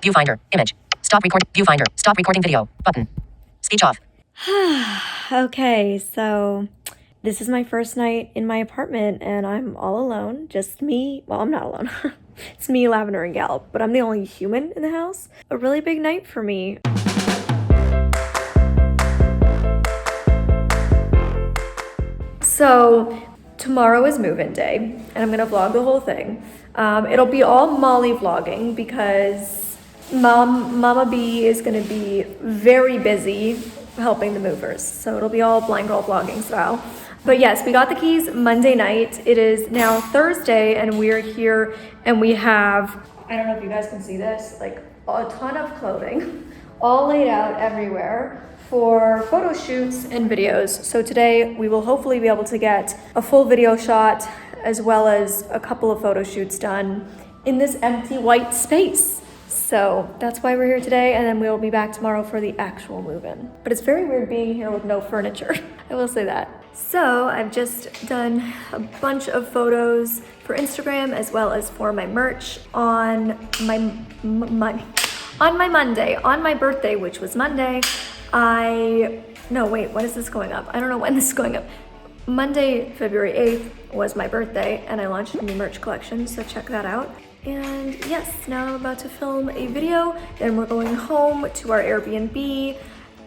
Viewfinder. Image. Stop record. Viewfinder. Stop recording video. Button. Speech off. Okay, so this is my first night in my apartment and I'm all alone. Just me. Well, I'm not alone. It's me, Lavender, and Gal, but I'm the only human in the house. A really big night for me. So tomorrow is move-in day and I'm gonna vlog the whole thing. It'll be all Molly vlogging because Mama B is gonna be very busy helping the movers. So it'll be all blind girl vlogging style. But yes, we got the keys Monday night. It is now Thursday and we're here and we have, I don't know if you guys can see this, like a ton of clothing all laid out everywhere for photo shoots and videos. So today we will hopefully be able to get a full video shot as well as a couple of photo shoots done in this empty white space. So that's why we're here today, and then we'll be back tomorrow for the actual move-in. But it's very weird being here with no furniture. I will say that. So I've just done a bunch of photos for Instagram as well as for my merch on my Monday, on my birthday, which was Monday. No, wait, when is this going up? I don't know when this is going up. Monday, February 8th was my birthday, and I launched a new merch collection, so check that out. And yes, now I'm about to film a video, then we're going home to our Airbnb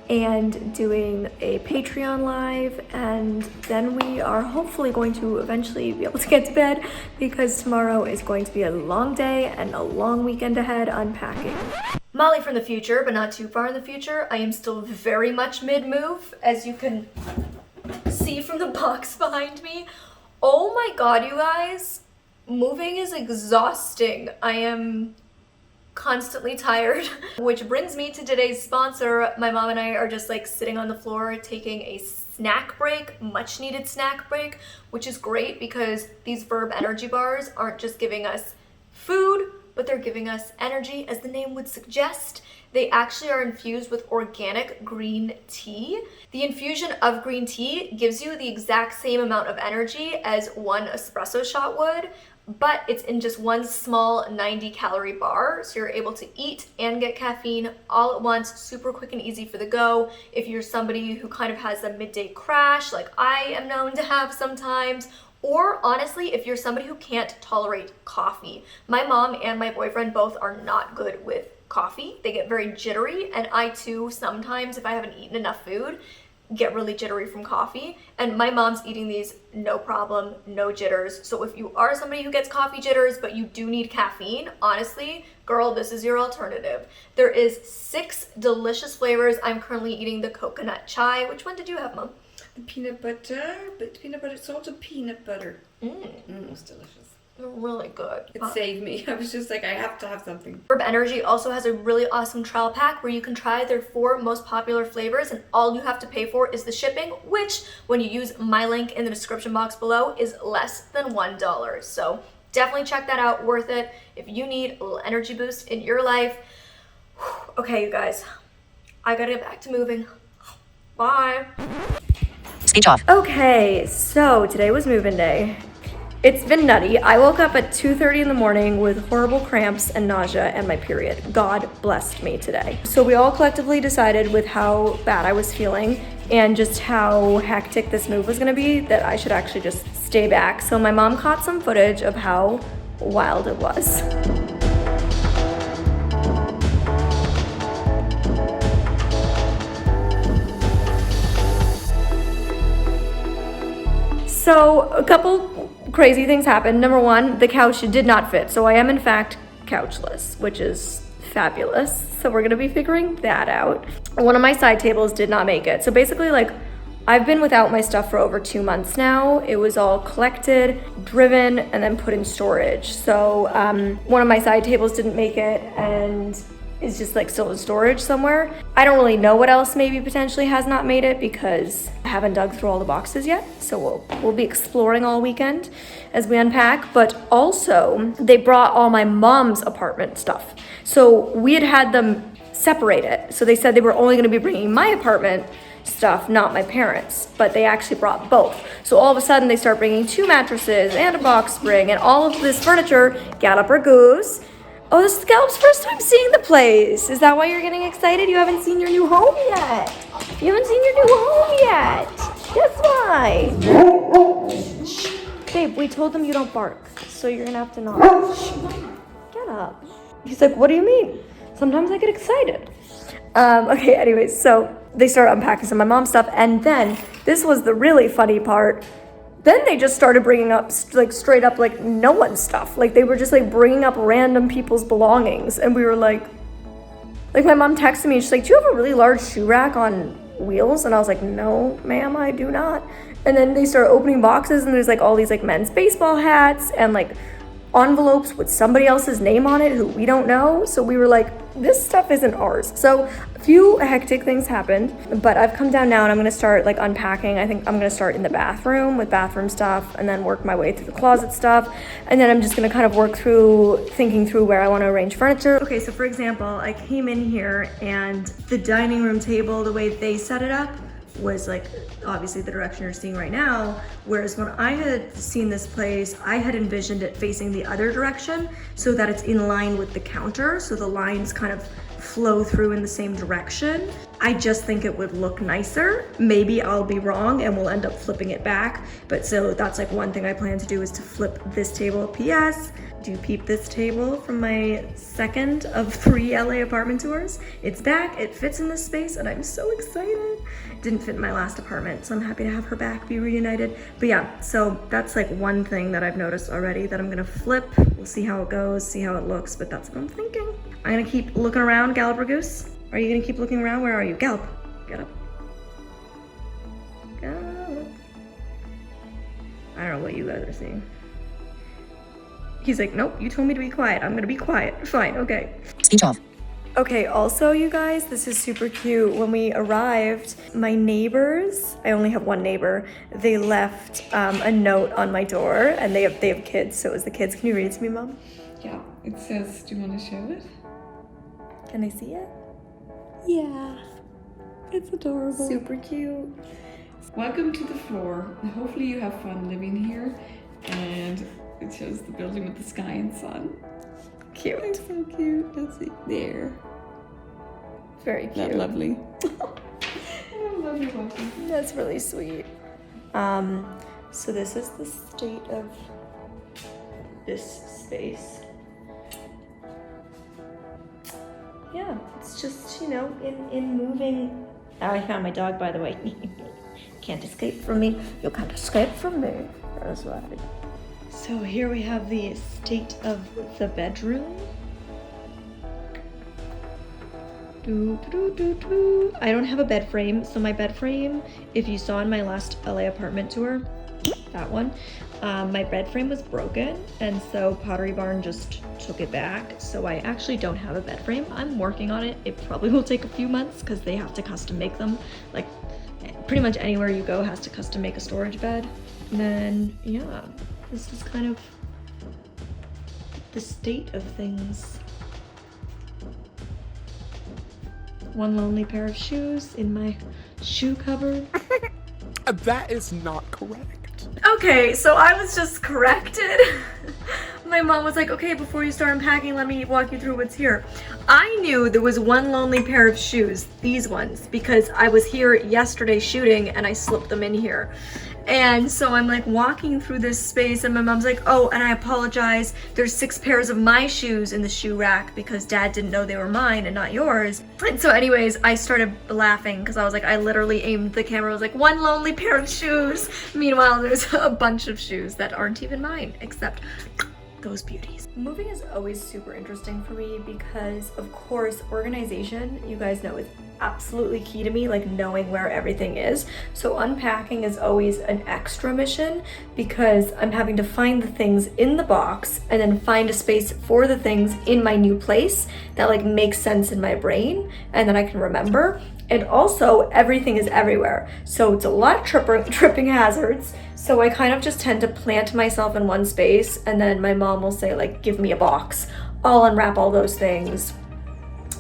and doing a Patreon live, and then we are hopefully going to eventually be able to get to bed because tomorrow is going to be a long day and a long weekend ahead unpacking. Molly from the future, but not too far in the future. I am still very much mid-move, as you can see from the box behind me. Oh my god, you guys. Moving is exhausting. I am constantly tired, which brings me to today's sponsor. My mom and I are just like sitting on the floor taking a snack break, much needed snack break, which is great because these Verb energy bars aren't just giving us food, but they're giving us energy, as the name would suggest. They actually are infused with organic green tea. The infusion of green tea gives you the exact same amount of energy as one espresso shot would, but it's in just one small 90-calorie bar, so you're able to eat and get caffeine all at once, super quick and easy for the go. If you're somebody who kind of has a midday crash, like I am known to have sometimes, or honestly, if you're somebody who can't tolerate coffee. My mom and my boyfriend both are not good with coffee. They get very jittery, and I too, sometimes if I haven't eaten enough food, get really jittery from coffee, and my mom's eating these no problem, no jitters. So if you are somebody who gets coffee jitters but you do need caffeine, honestly, girl, this is your alternative. There is 6 delicious flavors. I'm currently eating the coconut chai. Which one did you have, Mom? The peanut butter, but peanut butter, salted peanut butter. It was delicious. They're really good. It saved me. I was just like, I have to have something. Verb Energy also has a really awesome trial pack where you can try their 4 most popular flavors, and all you have to pay for is the shipping, which, when you use my link in the description box below, is less than $1. So definitely check that out. Worth it if you need a little energy boost in your life. Okay, you guys, I gotta get back to moving. Bye. Speech off. Okay, so today was move-in day. It's been nutty. I woke up at 2:30 in the morning with horrible cramps and nausea and my period. God blessed me today. So we all collectively decided, with how bad I was feeling and just how hectic this move was gonna be, that I should actually just stay back. So my mom caught some footage of how wild it was. So a couple crazy things happened. Number one, the couch did not fit. So I am in fact couchless, which is fabulous. So we're gonna be figuring that out. One of my side tables did not make it. So basically, like, I've been without my stuff for over 2 months now. It was all collected, driven, and then put in storage. So one of my side tables didn't make it and is just like still in storage somewhere. I don't really know what else maybe potentially has not made it because I haven't dug through all the boxes yet. So we'll be exploring all weekend as we unpack. But also they brought all my mom's apartment stuff. So we had them separate it. So they said they were only gonna be bringing my apartment stuff, not my parents, but they actually brought both. So all of a sudden they start bringing 2 mattresses and a box spring and all of this furniture, Gallagher Goose. Oh, this is Galup's first time seeing the place. Is that why you're getting excited? You haven't seen your new home yet. You haven't seen your new home yet. That's why. Shh. Babe, we told them you don't bark, so you're gonna have to not. Shh. Get up. He's like, what do you mean? Sometimes I get excited. Okay, anyways, so they started unpacking some of my mom's stuff, and then this was the really funny part. Then they just started bringing up, like, straight up, like, no one's stuff. Like, they were just, like, bringing up random people's belongings, and we were like, my mom texted me, and she's like, do you have a really large shoe rack on wheels? And I was like, no, ma'am, I do not. And then they started opening boxes, and there's, like, all these, like, men's baseball hats, and, like, envelopes with somebody else's name on it who we don't know. So we were like, this stuff isn't ours. So a few hectic things happened, but I've come down now and I'm gonna start like unpacking. I think I'm gonna start in the bathroom with bathroom stuff and then work my way through the closet stuff. And then I'm just gonna kind of work through thinking through where I wanna arrange furniture. Okay, so for example, I came in here and the dining room table, the way they set it up, was like obviously the direction you're seeing right now, whereas when I had seen this place, I had envisioned it facing the other direction so that it's in line with the counter, so the lines kind of flow through in the same direction. I just think it would look nicer. Maybe I'll be wrong and we'll end up flipping it back, but so that's like one thing I plan to do is to flip this table. PS, do you peep this table from my second of 3 LA apartment tours? It's back, it fits in this space, and I'm so excited. Didn't fit in my last apartment, so I'm happy to have her back, be reunited. But yeah, so that's like one thing that I've noticed already that I'm gonna flip. We'll see how it goes, see how it looks, but that's what I'm thinking. I'm gonna keep looking around, Gallup Goose. Are you gonna keep looking around? Where are you? Gallup, get up. Gallup. I don't know what you guys are seeing. He's like, nope, you told me to be quiet. I'm gonna be quiet. Fine, okay. Speech off. Okay, also you guys, this is super cute. When we arrived, my neighbors, I only have one neighbor, they left a note on my door, and they have kids, so it was the kids. Can you read it to me, Mom? Yeah, it says, do you want to show it? Can I see it? Yeah, it's adorable. Super cute. Welcome to the floor. Hopefully you have fun living here. And it shows the building with the sky and sun. Cute. It's so cute. Let's see. There. Very cute. That lovely. I love you, welcome. That's really sweet. So this is the state of this space. Yeah, it's just, you know, in moving. Oh, I found my dog, by the way. Can't escape from me. You can't escape from me. That's right. So here we have the state of the bedroom. I don't have a bed frame, so my bed frame, if you saw in my last LA apartment tour, that one, my bed frame was broken, and so Pottery Barn just took it back, so I actually don't have a bed frame. I'm working on it. It probably will take a few months because they have to custom make them. Like, pretty much anywhere you go has to custom make a storage bed. And then, yeah, this is kind of the state of things. One lonely pair of shoes in my shoe cupboard. That is not correct. Okay, so I was just corrected. My mom was like, okay, before you start unpacking, let me walk you through what's here. I knew there was one lonely pair of shoes, these ones, because I was here yesterday shooting and I slipped them in here. And so I'm like walking through this space and my mom's like, oh, and I apologize, there's 6 pairs of my shoes in the shoe rack because Dad didn't know they were mine and not yours. And so anyways, I started laughing because I was like, I literally aimed the camera, I was like, one lonely pair of shoes. Meanwhile, there's a bunch of shoes that aren't even mine, except those beauties. Moving is always super interesting for me because, of course, organization, you guys know, is absolutely key to me, like knowing where everything is. So unpacking is always an extra mission because I'm having to find the things in the box and then find a space for the things in my new place that like makes sense in my brain and then I can remember. And also everything is everywhere. So it's a lot of tripping hazards. So I kind of just tend to plant myself in one space and then my mom will say like, give me a box. I'll unwrap all those things.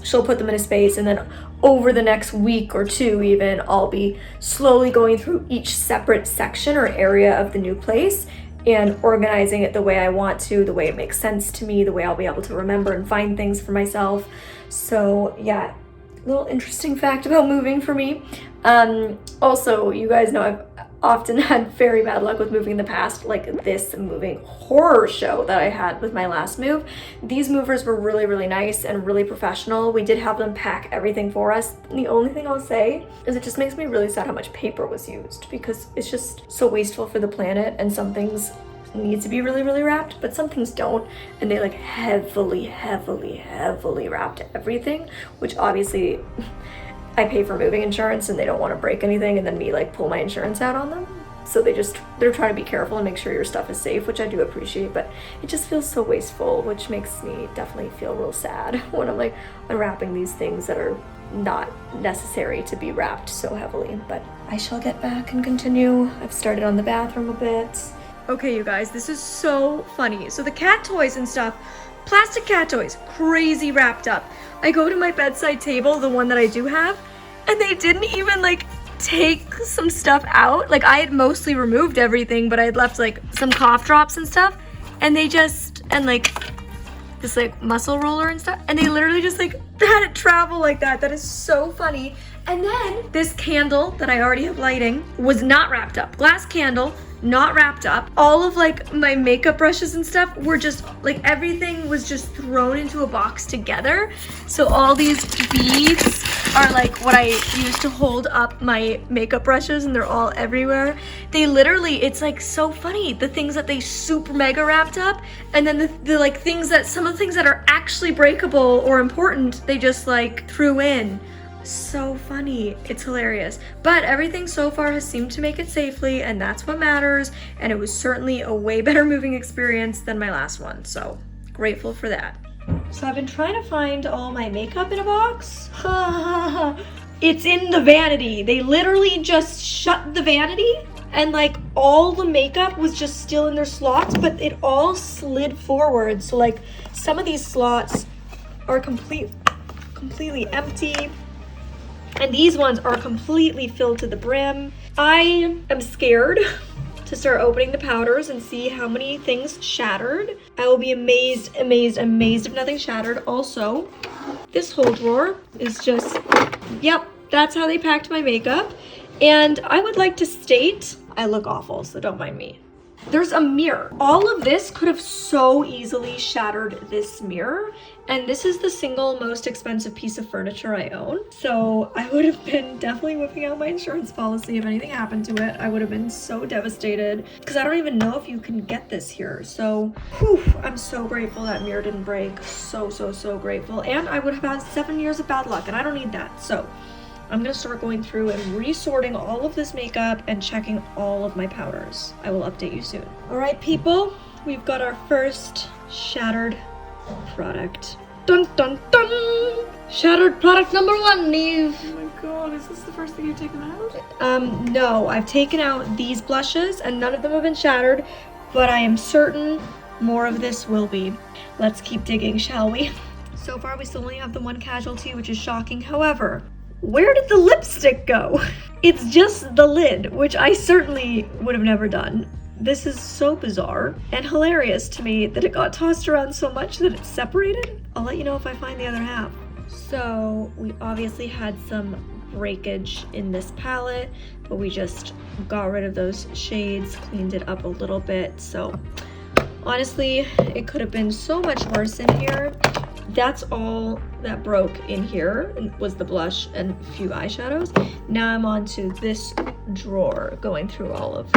She'll put them in a space and then over the next week or two even, I'll be slowly going through each separate section or area of the new place and organizing it the way I want to, the way it makes sense to me, the way I'll be able to remember and find things for myself. So yeah, little interesting fact about moving for me. Also, you guys know I've often had very bad luck with moving in the past, like this moving horror show that I had with my last move. These movers were really, really nice and really professional. We did have them pack everything for us. The only thing I'll say is it just makes me really sad how much paper was used, because it's just so wasteful for the planet, and some things need to be really, really wrapped, but some things don't, and they like heavily wrapped everything, which obviously I pay for moving insurance and they don't want to break anything and then me like pull my insurance out on them. So they're trying to be careful and make sure your stuff is safe, which I do appreciate, but it just feels so wasteful, which makes me definitely feel real sad when I'm like unwrapping these things that are not necessary to be wrapped so heavily. But I shall get back and continue. I've started on the bathroom a bit. Okay, you guys, this is so funny. So the cat toys and stuff, plastic cat toys, crazy wrapped up. I go to my bedside table, the one that I do have, and they didn't even like take some stuff out. Like I had mostly removed everything, but I had left like some cough drops and stuff, and they just, and like this like muscle roller and stuff, and they literally just like had it travel like that. That is so funny. And then this candle that I already have lighting was not wrapped up. Glass candle, not wrapped up. All of like my makeup brushes and stuff were just like, everything was just thrown into a box together. So all these beads are like what I use to hold up my makeup brushes, and they're all everywhere. They literally, it's like so funny, the things that they super mega wrapped up, and then the like things that, some of the things that are actually breakable or important, they just like threw in. So funny. It's hilarious. But everything so far has seemed to make it safely, and that's what matters, and it was certainly a way better moving experience than my last one, so grateful for that. So I've been trying to find all my makeup in a box. It's in the vanity. They literally just shut the vanity, and like all the makeup was just still in their slots, but it all slid forward. So like some of these slots are completely empty, and these ones are completely filled to the brim. I am scared to start opening the powders and see how many things shattered. I will be amazed if nothing shattered. Also, this whole drawer is just, yep, that's how they packed my makeup. And I would like to state, I look awful, so don't mind me. There's a mirror. All of this could have so easily shattered this mirror, and this is the single most expensive piece of furniture I own. So I would have been definitely whipping out my insurance policy if anything happened to it. I would have been so devastated, because I don't even know if you can get this here. So whew, I'm so grateful that mirror didn't break. So grateful. And I would have had 7 years of bad luck, and I don't need that. So I'm gonna start going through and resorting all of this makeup and checking all of my powders. I will update you soon. All right, people, we've got our first shattered product. Dun dun dun! Shattered product number 1, Neve. Oh my god, is this the first thing you've taken out? No, I've taken out these blushes and none of them have been shattered, but I am certain more of this will be. Let's keep digging, shall we? So far, we still only have the one casualty, which is shocking. However, where did the lipstick go? It's just the lid, which I certainly would have never done. This is so bizarre and hilarious to me that it got tossed around so much that it's separated. I'll let you know if I find the other half. So we obviously had some breakage in this palette, but we just got rid of those shades, cleaned it up a little bit. So honestly, it could have been so much worse in here. That's all that broke in here was the blush and a few eyeshadows. Now I'm on to this drawer, going through all of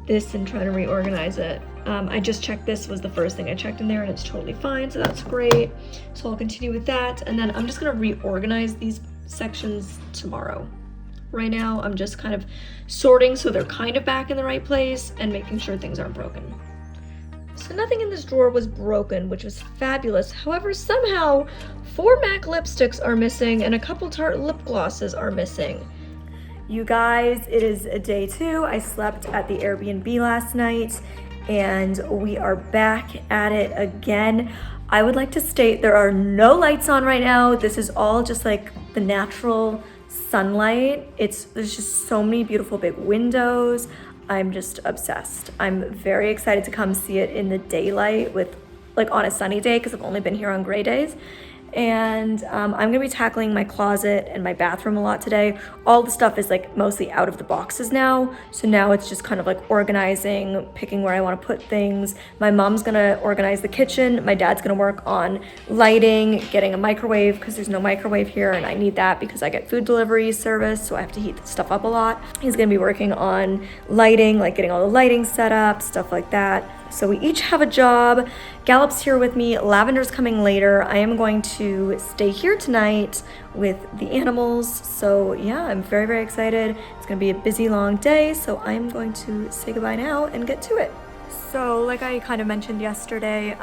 this and trying to reorganize it. I just checked, this was the first thing I checked in there, and it's totally fine, so that's great. So I'll continue with that, and then I'm just gonna reorganize these sections tomorrow. Right now, I'm just kind of sorting so they're kind of back in the right place and making sure things aren't broken. So nothing in this drawer was broken, which was fabulous. However, somehow 4 MAC lipsticks are missing and a couple Tarte lip glosses are missing. You guys, it is day 2. I slept at the Airbnb last night and we are back at it again. I would like to state there are no lights on right now. This is all just like the natural sunlight. There's just so many beautiful big windows. I'm just obsessed. I'm very excited to come see it in the daylight with, like, on a sunny day, because I've only been here on gray days. And I'm gonna be tackling my closet and my bathroom a lot today. All the stuff is like mostly out of the boxes now. So now it's just kind of like organizing, picking where I wanna put things. My mom's gonna organize the kitchen. My dad's gonna work on lighting, getting a microwave, because there's no microwave here and I need that because I get food delivery service, so I have to heat stuff up a lot. He's gonna be working on lighting, like getting all the lighting set up, stuff like that. So we each have a job. Gallup's here with me. Lavender's coming later. I am going to stay here tonight with the animals. So yeah, I'm very, very excited. It's gonna be a busy, long day. So I'm going to say goodbye now and get to it. So like I kind of mentioned yesterday,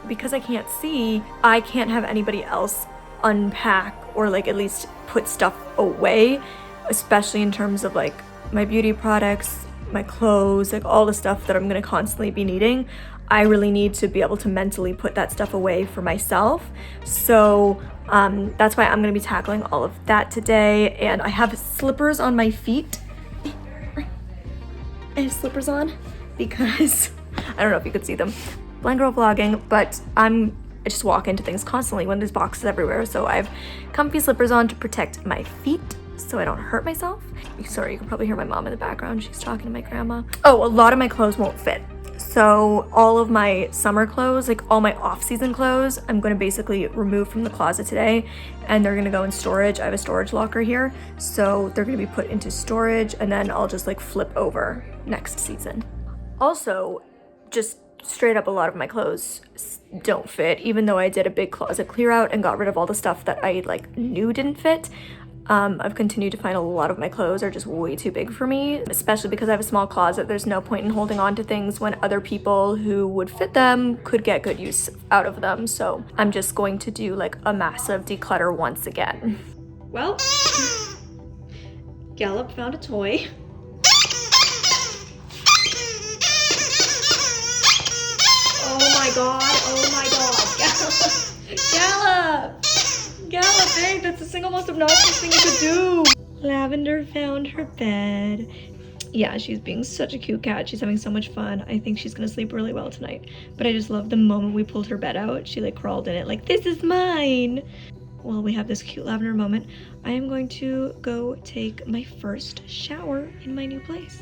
because I can't see, I can't have anybody else unpack or like at least put stuff away, especially in terms of like my beauty products, my clothes, like all the stuff that I'm gonna constantly be needing. I really need to be able to mentally put that stuff away for myself. So that's why I'm gonna be tackling all of that today. And I have slippers on my feet. I have slippers on because I don't know if you could see them. Blind girl vlogging, but I just walk into things constantly when there's boxes everywhere. So I have comfy slippers on to protect my feet so I don't hurt myself. Sorry, you can probably hear my mom in the background. She's talking to my grandma. Oh, a lot of my clothes won't fit. So all of my summer clothes, like all my off-season clothes, I'm gonna basically remove from the closet today and they're gonna go in storage. I have a storage locker here. So they're gonna be put into storage and then I'll just like flip over next season. Also, just straight up a lot of my clothes don't fit, even though I did a big closet clear out and got rid of all the stuff that I like knew didn't fit. I've continued to find a lot of my clothes are just way too big for me, especially because I have a small closet. There's no point in holding on to things when other people who would fit them could get good use out of them. So I'm just going to do like a massive declutter once again. Well, Gallup found a toy. Oh my god, Gallup! Gallup, babe, that's the single most obnoxious thing you could do. Lavender found her bed. Yeah, she's being such a cute cat. She's having so much fun. I think she's gonna sleep really well tonight. But I just love the moment we pulled her bed out. She like crawled in it like, this is mine. While we have this cute Lavender moment, I am going to go take my first shower in my new place.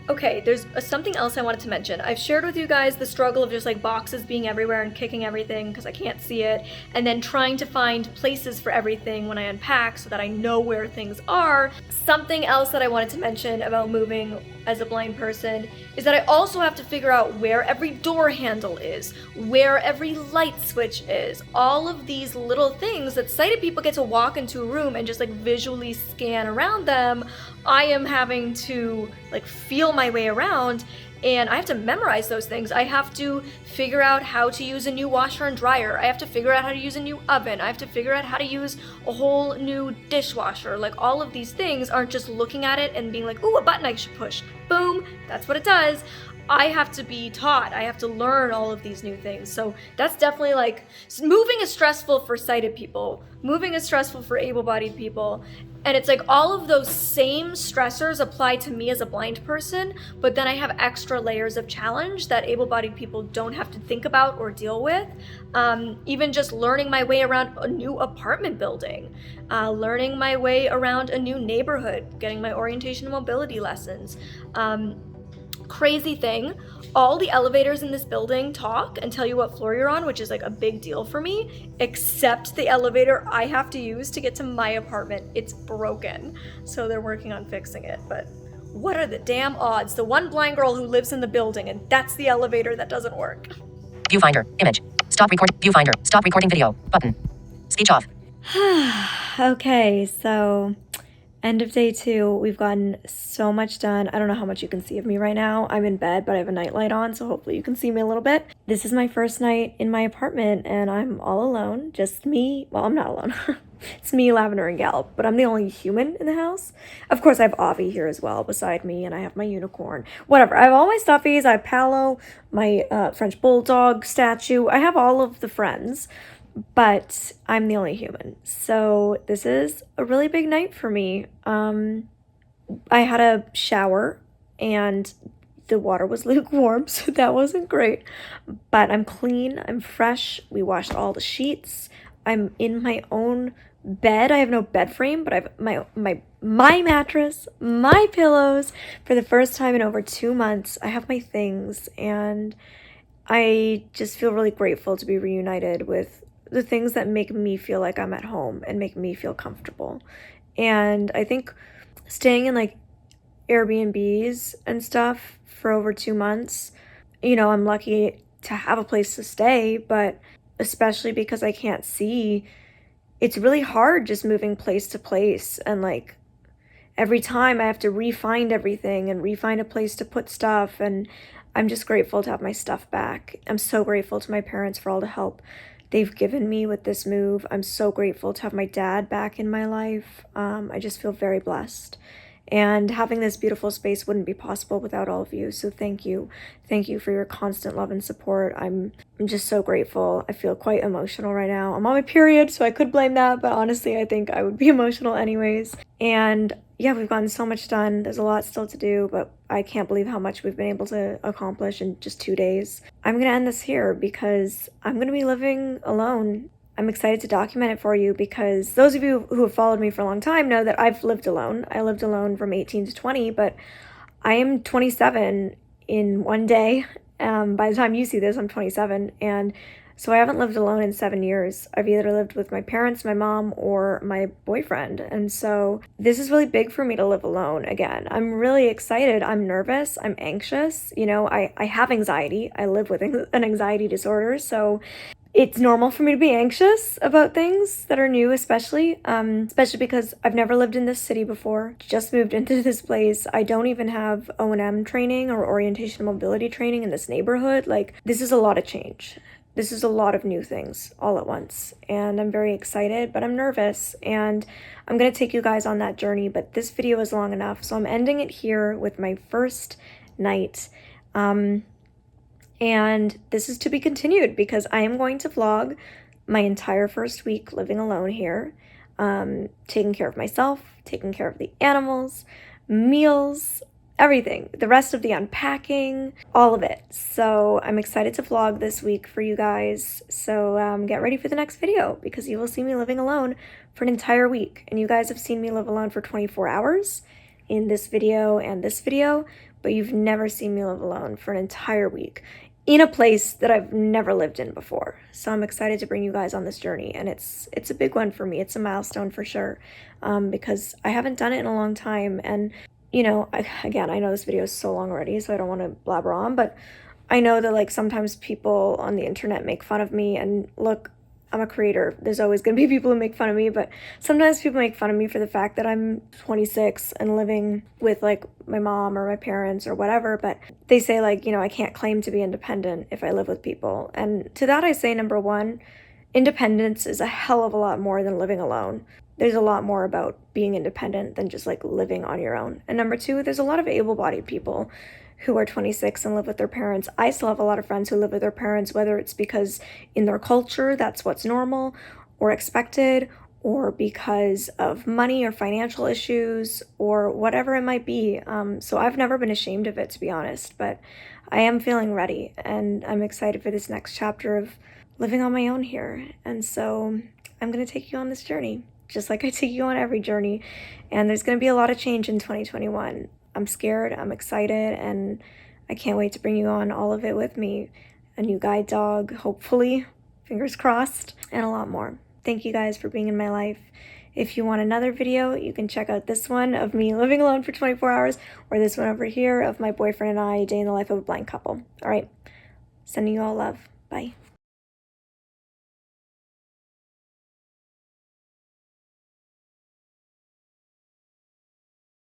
Okay, there's something else I wanted to mention. I've shared with you guys the struggle of just like boxes being everywhere and kicking everything because I can't see it, and then trying to find places for everything when I unpack so that I know where things are. Something else that I wanted to mention about moving as a blind person is that I also have to figure out where every door handle is, where every light switch is, all of these little things that sighted people get to walk into a room and just like visually scan around them. I am having to like feel my way around, and I have to memorize those things. I have to figure out how to use a new washer and dryer. I have to figure out how to use a new oven. I have to figure out how to use a whole new dishwasher. Like all of these things aren't just looking at it and being like, ooh, a button I should push. Boom, that's what it does. I have to be taught. I have to learn all of these new things. So that's definitely like, moving is stressful for sighted people. Moving is stressful for able-bodied people. And it's like all of those same stressors apply to me as a blind person, but then I have extra layers of challenge that able-bodied people don't have to think about or deal with. Even just learning my way around a new apartment building, learning my way around a new neighborhood, getting my orientation and mobility lessons. Crazy thing, all the elevators in this building talk and tell you what floor you're on, which is like a big deal for me, except the elevator I have to use to get to my apartment. It's broken, so they're working on fixing it. But what are the damn odds? The one blind girl who lives in the building, and that's the elevator that doesn't work. Viewfinder. Image. Stop record. Viewfinder. Stop recording video. Button. Speech off. Okay, so end of day 2. We've gotten so much done. I don't know how much you can see of me right now. I'm in bed, but I have a nightlight on, so hopefully you can see me a little bit. This is my first night in my apartment, and I'm all alone. Just me. Well, I'm not alone. It's me, Lavender, and Gallup, but I'm the only human in the house. Of course, I have Avi here as well beside me, and I have my unicorn. Whatever. I have all my stuffies. I have Palo, my French bulldog statue. I have all of the friends, but I'm the only human. So this is a really big night for me. I had a shower, and the water was lukewarm, so that wasn't great. But I'm clean, I'm fresh. We washed all the sheets. I'm in my own bed. I have no bed frame, but I have my mattress, my pillows for the first time in over 2 months. I have my things, and I just feel really grateful to be reunited with the things that make me feel like I'm at home and make me feel comfortable. And I think staying in like Airbnbs and stuff for over 2 months, I'm lucky to have a place to stay, but especially because I can't see, it's really hard just moving place to place. And like every time I have to re-find everything and re-find a place to put stuff. And I'm just grateful to have my stuff back. I'm so grateful to my parents for all the help they've given me with this move. I'm so grateful to have my dad back in my life. I just feel very blessed. And having this beautiful space wouldn't be possible without all of you. So thank you. Thank you for your constant love and support. I'm just so grateful. I feel quite emotional right now. I'm on my period, so I could blame that, but honestly, I think I would be emotional anyways. And yeah, we've gotten so much done. There's a lot still to do, but I can't believe how much we've been able to accomplish in just 2 days. I'm going to end this here because I'm going to be living alone. I'm excited to document it for you because those of you who have followed me for a long time know that I've lived alone. I lived alone from 18 to 20, but I am 27 in one day. By the time you see this, I'm 27. And so I haven't lived alone in 7 years. I've either lived with my parents, my mom, or my boyfriend. And so this is really big for me to live alone again. I'm really excited. I'm nervous. I'm anxious. I have anxiety. I live with an anxiety disorder. So it's normal for me to be anxious about things that are new, especially because I've never lived in this city before, just moved into this place. I don't even have O&M training or orientation mobility training in this neighborhood. Like, this is a lot of change. This is a lot of new things all at once. And I'm very excited, but I'm nervous. And I'm going to take you guys on that journey, but this video is long enough. So I'm ending it here with my first night. And this is to be continued because I am going to vlog my entire first week living alone here, taking care of myself, taking care of the animals, meals, everything, the rest of the unpacking, all of it. So I'm excited to vlog this week for you guys. So get ready for the next video because you will see me living alone for an entire week. And you guys have seen me live alone for 24 hours in this video and this video, but you've never seen me live alone for an entire week in a place that I've never lived in before. So I'm excited to bring you guys on this journey, and it's a big one for me. It's a milestone for sure, because I haven't done it in a long time. And I know this video is so long already, so I don't want to blabber on, but I know that like sometimes people on the internet make fun of me, and look, I'm a creator. There's always going to be people who make fun of me, but sometimes people make fun of me for the fact that I'm 26 and living with like my mom or my parents or whatever, but they say like, I can't claim to be independent if I live with people. And to that I say, number one, independence is a hell of a lot more than living alone. There's a lot more about being independent than just like living on your own. And number two, there's a lot of able-bodied people who are 26 and live with their parents. I still have a lot of friends who live with their parents, whether it's because in their culture that's what's normal or expected, or because of money or financial issues or whatever it might be. So I've never been ashamed of it, to be honest, but I am feeling ready and I'm excited for this next chapter of living on my own here. And so I'm going to take you on this journey, just like I take you on every journey. And there's going to be a lot of change in 2021. I'm scared, I'm excited, and I can't wait to bring you on all of it with me. A new guide dog, hopefully, fingers crossed, and a lot more. Thank you guys for being in my life. If you want another video, you can check out this one of me living alone for 24 hours, or this one over here of my boyfriend and I, day in the life of a blind couple. All right, sending you all love. Bye.